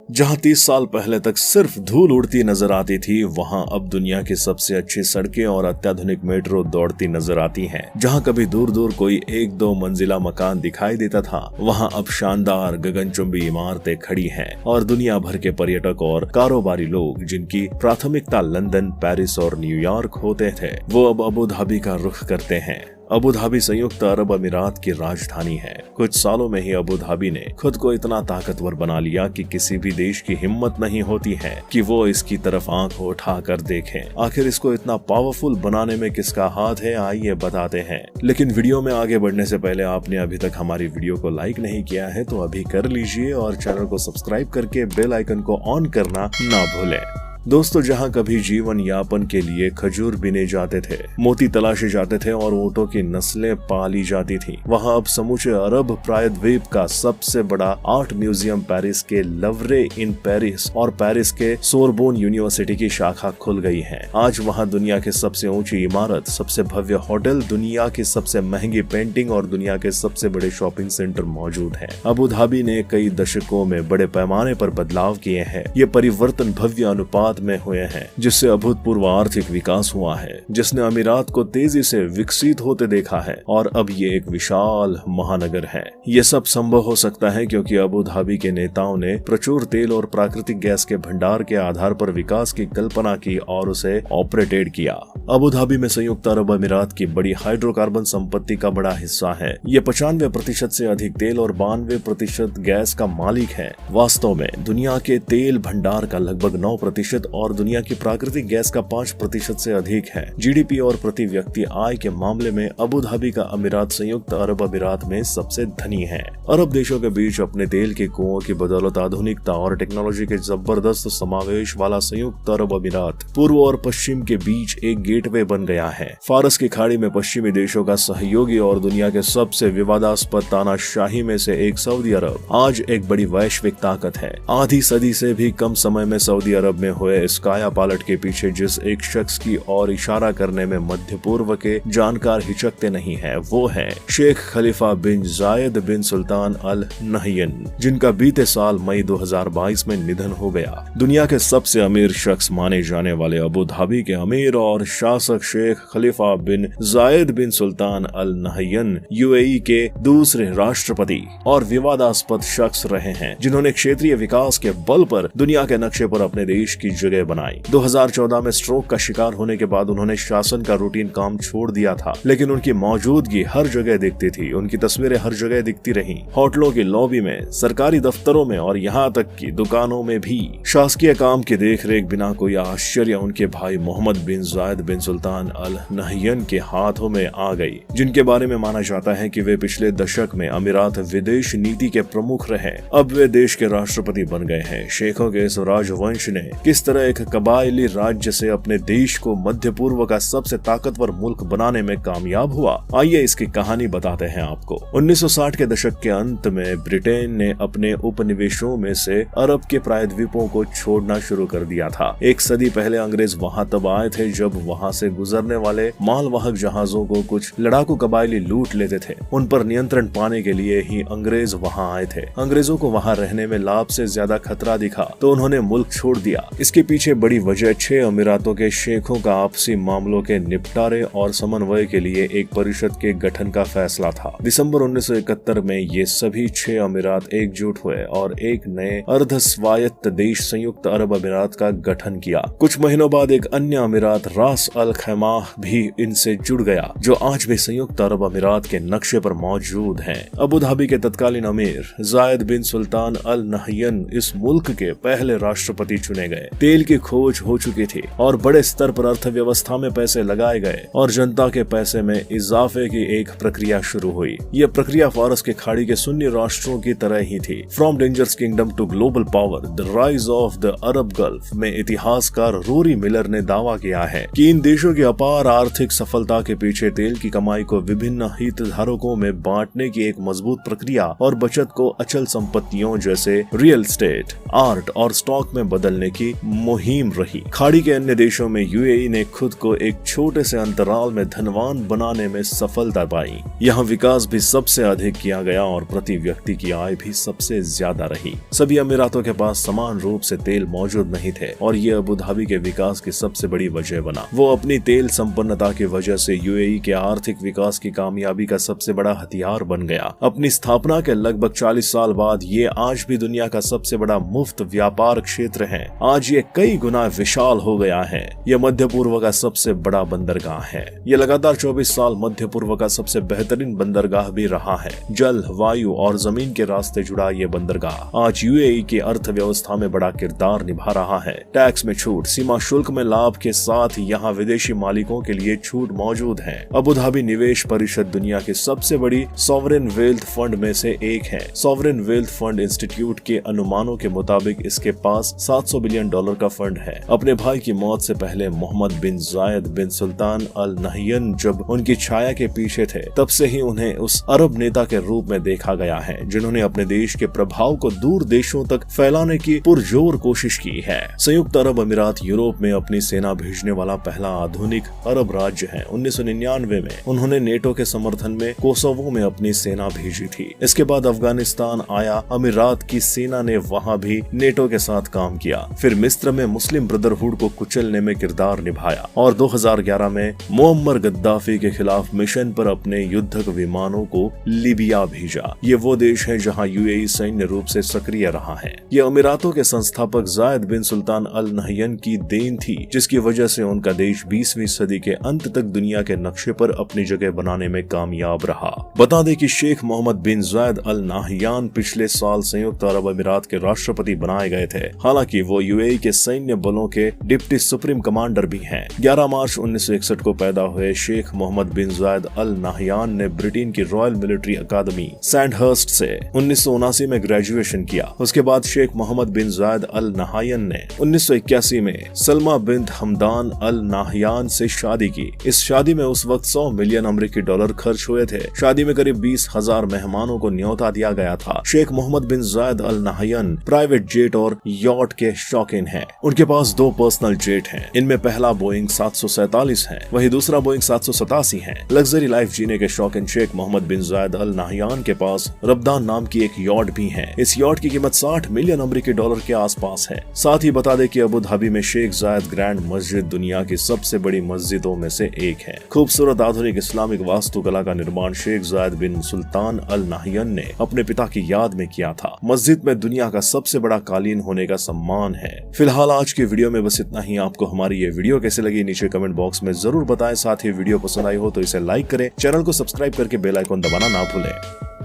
जहां 30 साल पहले तक सिर्फ धूल उड़ती नजर आती थी, वहां अब दुनिया की सबसे अच्छी सड़कें और अत्याधुनिक मेट्रो दौड़ती नजर आती हैं। जहां कभी दूर दूर कोई 1-2 मंजिला मकान दिखाई देता था, वहां अब शानदार गगनचुंबी इमारतें खड़ी हैं और दुनिया भर के पर्यटक और कारोबारी लोग, जिनकी प्राथमिकता लंदन, पेरिस और न्यूयॉर्क होते थे, वो अब अबू धाबी का रुख करते हैं। अबू धाबी संयुक्त अरब अमीरात की राजधानी है। कुछ सालों में ही अबू धाबी ने खुद को इतना ताकतवर बना लिया कि किसी भी देश की हिम्मत नहीं होती है कि वो इसकी तरफ आंख उठा कर देखें। आखिर इसको इतना पावरफुल बनाने में किसका हाथ है, आइए बताते हैं। लेकिन वीडियो में आगे बढ़ने से पहले आपने अभी तक हमारी वीडियो को लाइक नहीं किया है तो अभी कर लीजिए और चैनल को सब्सक्राइब करके बेल आइकन को ऑन करना ना भूलें। दोस्तों, जहां कभी जीवन यापन के लिए खजूर बीने जाते थे, मोती तलाशे जाते थे और ऊंटों की नस्लें पाली जाती थीं, वहां अब समूचे अरब प्रायद्वीप का सबसे बड़ा आर्ट म्यूजियम पेरिस के लवरे इन पेरिस और पेरिस के सोरबोन यूनिवर्सिटी की शाखा खुल गई है। आज वहां दुनिया की सबसे ऊंची इमारत, सबसे भव्य होटल, दुनिया की सबसे महंगी पेंटिंग और दुनिया के सबसे बड़े शॉपिंग सेंटर मौजूद हैं। अबू धाबी ने कई दशकों में बड़े पैमाने पर बदलाव किए हैं। ये परिवर्तन भव्य अनुपात में हुए हैं, जिससे अभूतपूर्व आर्थिक विकास हुआ है, जिसने अमीरात को तेजी से विकसित होते देखा है और अब ये एक विशाल महानगर है। ये सब संभव हो सकता है क्योंकि अबू धाबी के नेताओं ने प्रचुर तेल और प्राकृतिक गैस के भंडार के आधार पर विकास की कल्पना की और उसे ऑपरेटेड किया। अबू धाबी में संयुक्त अरब अमीरात की बड़ी हाइड्रोकार्बन संपत्ति का बड़ा हिस्सा है। ये 95% से अधिक तेल और 92% गैस का मालिक है। वास्तव में दुनिया के तेल भंडार का लगभग 9% और दुनिया की प्राकृतिक गैस का 5% से अधिक है। जीडीपी और प्रति व्यक्ति आय के मामले में अबू धाबी का अमीरात संयुक्त अरब अमीरात में सबसे धनी है। अरब देशों के बीच अपने तेल के कुओं की बदौलत आधुनिकता और टेक्नोलॉजी के जबरदस्त समावेश वाला संयुक्त अरब अमीरात पूर्व और पश्चिम के बीच एक गेटवे बन गया है। फारस की खाड़ी में पश्चिमी देशों का सहयोगी और दुनिया के सबसे विवादास्पद तानाशाही में से एक सऊदी अरब आज एक बड़ी वैश्विक ताकत है। आधी सदी से भी कम समय में सऊदी अरब में हुए इस काया पालट के पीछे जिस एक शख्स की और इशारा करने में मध्य पूर्व के जानकार हिचकते नहीं है, वो है शेख खलीफा बिन जायद बिन सुल्तान अल नहयन, जिनका बीते साल मई 2022 में निधन हो गया। दुनिया के सबसे अमीर शख्स माने जाने वाले अबू धाबी के अमीर और शासक शेख खलीफा बिन जायद बिन सुल्तान अल नहयन यूएई के दूसरे राष्ट्रपति और विवादास्पद शख्स रहे हैं, जिन्होंने क्षेत्रीय विकास के बल पर दुनिया के नक्शे पर अपने देश की जगह बनाई। 2014 में स्ट्रोक का शिकार होने के बाद उन्होंने शासन का रूटीन काम छोड़ दिया था, लेकिन उनकी मौजूदगी हर जगह दिखती थी। उनकी तस्वीरें हर जगह दिखती रहीं, होटलों की लॉबी में, सरकारी दफ्तरों में और यहाँ तक कि दुकानों में भी। शासकीय काम की देखरेख बिना कोई आश्चर्य उनके भाई मोहम्मद बिन जायद बिन सुल्तान अल नहयन के हाथों में आ गई, जिनके बारे में माना जाता है कि वे पिछले दशक में अमीरात विदेश नीति के प्रमुख रहे। अब वे देश के राष्ट्रपति बन गए हैं। शेखों के इस राजवंश ने किस तरह एक कबायली राज्य से अपने देश को मध्य पूर्व का सबसे ताकतवर मुल्क बनाने में कामयाब हुआ, आइए इसकी कहानी बताते हैं आपको। 1960 के दशक के अंत में ब्रिटेन ने अपने उपनिवेशों में से अरब के प्रायद्वीपों को छोड़ना शुरू कर दिया था। एक सदी पहले अंग्रेज वहां तब आए थे जब वहां से गुजरने वाले मालवाहक जहाजों को कुछ लड़ाकू कबायली लूट लेते थे। उन पर नियंत्रण पाने के लिए ही अंग्रेज वहां आए थे। अंग्रेजों को वहां रहने में लाभ से ज्यादा खतरा दिखा तो उन्होंने मुल्क छोड़ दिया। इसके पीछे बड़ी वजह 6 अमीरातों के शेखों का आपसी मामलों के निपटारे और समन्वय के लिए एक परिषद के गठन का फैसला था। दिसंबर 1971 में ये सभी 6 अमीरात एकजुट हुए और एक नए अर्ध स्वायत्त देश संयुक्त अरब अमीरात का गठन किया। कुछ महीनों बाद एक अन्य अमीरात रास अल खैमा भी इनसे जुड़ गया, जो आज भी संयुक्त अरब अमीरात के नक्शे पर मौजूद है। अबू धाबी के तत्कालीन अमीर जायद बिन सुल्तान अल नहयन इस मुल्क के पहले राष्ट्रपति चुने गए। तेल की खोज हो चुकी थी और बड़े स्तर पर अर्थव्यवस्था में पैसे लगाए गए और जनता के पैसे में इजाफे की एक प्रक्रिया शुरू हुई। यह प्रक्रिया फारस के खाड़ी के सुन्नी राष्ट्रों की तरह ही थी। From dangerous kingdom to global power, the rise of the Arab Gulf में इतिहासकार रोरी मिलर ने दावा किया है कि इन देशों की अपार आर्थिक सफलता के पीछे तेल की कमाई को विभिन्न हितधारकों में बांटने की एक मजबूत प्रक्रिया और बचत को अचल संपत्तियों जैसे रियल एस्टेट, आर्ट और स्टॉक में बदलने की मुहिम रही। खाड़ी के अन्य देशों में यूएई ने खुद को एक छोटे से अंतराल में धनवान बनाने में सफलता पाई। यहाँ विकास भी सबसे अधिक किया गया और प्रति व्यक्ति की आय भी सबसे ज्यादा रही। सभी अमीरातों के पास समान रूप से तेल मौजूद नहीं थे और ये अबू धाबी के विकास की सबसे बड़ी वजह बना। वो अपनी तेल संपन्नता की वजह से यूएई के आर्थिक विकास की कामयाबी का सबसे बड़ा हथियार बन गया। अपनी स्थापना के लगभग 40 साल बाद ये आज भी दुनिया का सबसे बड़ा मुफ्त व्यापार क्षेत्र है। आज ये कई गुना विशाल हो गया है। यह मध्य पूर्व का सबसे बड़ा बंदरगाह है। ये लगातार 24 साल मध्य पूर्व का सबसे बेहतरीन बंदरगाह भी रहा है। जल, वायु और जमीन के रास्ते जुड़ा ये बंदरगाह आज यूएई की अर्थव्यवस्था में बड़ा किरदार निभा रहा है। टैक्स में छूट, सीमा शुल्क में लाभ के साथ यहाँ विदेशी मालिकों के लिए छूट मौजूद है। अबू धाबी निवेश परिषद दुनिया की सबसे बड़ी सॉवरेन वेल्थ फंड में से एक है। सॉवरेन वेल्थ फंड इंस्टीट्यूट के अनुमानों के मुताबिक इसके पास $700 बिलियन का फंड है। अपने भाई की मौत से पहले मोहम्मद बिन जायद बिन सुल्तान अल नहयान जब उनकी छाया के पीछे थे, तब से ही उन्हें उस अरब नेता के रूप में देखा गया है जिन्होंने अपने देश के प्रभाव को दूर देशों तक फैलाने की पुरजोर कोशिश की है। संयुक्त अरब अमीरात यूरोप में अपनी सेना भेजने वाला पहला आधुनिक अरब राज्य है। 1999 में उन्होंने नेटो के समर्थन में कोसोवो में अपनी सेना भेजी थी। इसके बाद अफगानिस्तान आया। अमीरात की सेना ने वहाँ भी नेटो के साथ काम किया। फिर मिस्र में मुस्लिम ब्रदरहुड को कुचलने में किरदार निभाया और 2011 में मुअम्मर गद्दाफी के खिलाफ मिशन पर अपने युद्धक विमानों को लीबिया भेजा। ये वो देश है जहाँ यूएई सैन्य रूप से सक्रिय रहा है। ये अमीरातों के संस्थापक जायद बिन सुल्तान अल नहयान की देन थी, जिसकी वजह से उनका देश 20वीं सदी के अंत तक दुनिया के नक्शे पर अपनी जगह बनाने में कामयाब रहा। बता दें कि शेख मोहम्मद बिन जायद अल नहयान पिछले साल संयुक्त अरब अमीरात के राष्ट्रपति बनाए गए थे। हालांकि वो यूएई के सैन्य बलों के डिप्टी सुप्रीम कमांडर भी हैं। 11 मार्च 1961 को पैदा हुए शेख मोहम्मद बिन जायद अल नहयान ने ब्रिटेन की रॉयल मिलिट्री अकादमी सैंडहर्स्ट से 1979 में ग्रेजुएशन किया। उसके बाद शेख मोहम्मद बिन जायद अल नहयान ने 1981 में Salma bint Hamdan Al Nahyan से शादी की। इस शादी में उस वक्त $100 मिलियन अमेरिकी खर्च हुए थे। शादी में करीब 20,000 मेहमानों को न्योता दिया गया था। शेख मोहम्मद बिन जायद अल नहयान प्राइवेट जेट और यॉट के शौकीन हैं। उनके पास 2 पर्सनल जेट हैं। इनमें पहला बोइंग 747 है, वही दूसरा बोइंग 787 है। लग्जरी लाइफ जीने के शौकीन शेख मोहम्मद बिन जायद अल नहयान के पास रब्दान नाम की एक यॉट भी है। इस यॉट की कीमत $60 मिलियन अमेरिकी के आसपास है। साथ ही बता दें कि अबू धाबी में शेख जायद ग्रैंड मस्जिद दुनिया की सबसे बड़ी मस्जिदों में से एक है। खूबसूरत आधुनिक इस्लामिक वास्तुकला का निर्माण शेख जायद बिन सुल्तान अल नहयान ने अपने पिता की याद में किया था। मस्जिद में दुनिया का सबसे बड़ा कालीन होने का सम्मान है। फिलहाल आज की वीडियो में बस इतना ही। आपको हमारी ये वीडियो कैसे लगी नीचे कमेंट बॉक्स में जरूर बताएं। साथ ही वीडियो पसंद आई हो तो इसे लाइक करें, चैनल को सब्सक्राइब करके बेल आइकन दबाना ना भूलें।